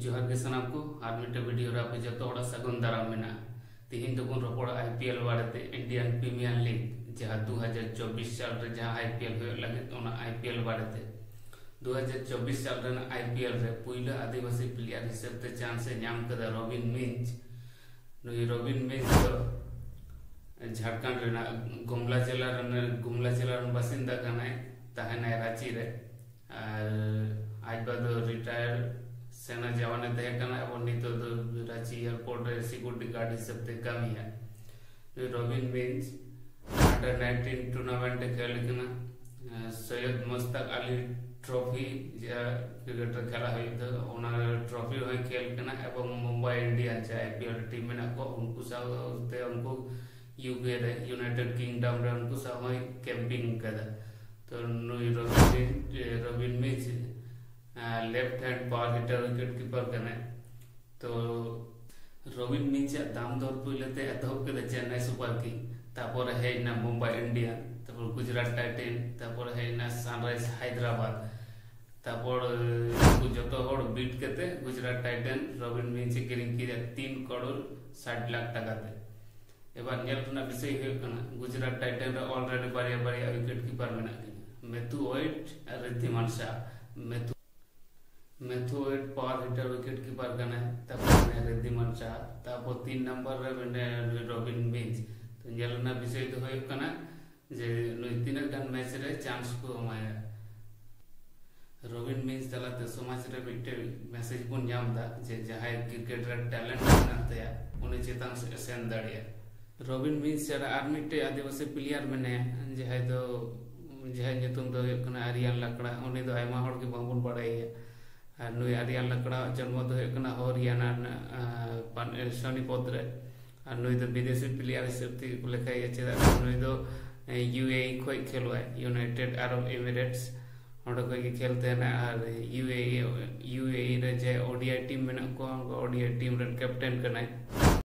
जोहार के सनाम को आर मिटे वीडियो रे आपे जतो हड़ा सगुन दाराम मेना तिहिन दोबन रपड़ा आईपीएल बारेते इंडियन प्रीमियर लीग जहां 2024 साल रे जहां आईपीएल हो लगे ओना आईपीएल बारेते 2024 साल रे आईपीएल रे पहिला आदिवासी प्लेयर हिसाब ते चांस नाम कदा रॉबिन मिंज नुई रॉबिन मिंज झारखंड रे गुमला जिला रे बासिंदा कनाय ताहेना रांची रे आज बाद रिटायर सेना जवान तहकना नित रांची एयरपोर्ट रे सिक्योरिटी गार्ड हिसाब ते कमी है रॉबिन मिंज अंडर 19 टूर्नामेंट खेल कना सैयद मुश्ताक अली ट्रॉफी क्रिकेटर खेला है ट्रॉफी हो खेल कना एवं मुंबई इंडियंस आईपीएल टीम में को उनको साथे उनको यूके रे यूनाइटेड किंगडम रे उनको साथे कैंपिंग कदा तो नुई Robin Minz left hand power hitter wicket keeper कने तो रॉबिन मिंज दाम दर पहले एतहब के चेन्नई सुपर किंग तापर हेना मुंबई इंडियन तापर गुजरात टाइटन तापर हेना सनराइज हैदराबाद तापर जतो हड़ बीट केते गुजरात टाइटन रॉबिन मिंज किरिंग की 3 करोड़ 60 लाख टाका ते एबार नेल रना विषय हो कना गुजरात टाइटन रे ऑलरेडी बारिया विकेट कीपर मेना मेथु ओइट और रिद्धिमान शाह मेथु ओइट पावर हिटर विकेट कीपर कना तापर रिद्धिमान शाह तापर 3 नंबर रे मेने रॉबिन मिंज तो नेलना विषय तो हो कना जे नुई तीन गन मैच रे चांस को माया रॉबिन मिंज तलाते समाज रे मिटे मैसेज बन जामदा जे जहाय क्रिकेट रे टैलेंट मेनाते उनी चेतन से सेन दाड़िया रॉबिन मिंज से आर मिटे आदिवासी प्लेयर मेने जहाय तो जहाय नितुम दो कना आरियान लकड़ा उनी दो आयमा हड़ के बाबुन पड़ाई नुई आरियान लकड़ा जन्म दो कना हरियाणा सोनीपत रे नुई दो विदेशी प्लेयर हिसाब ते लेखाय चेदा नुई दो यूएई खोय खेलवा यूनाइटेड अरब एमिरेट्स ओडे कोई खेलते ना और यूएई रे जे ओडीआई टीम में को ओडीआई टीम रे कैप्टन कनाय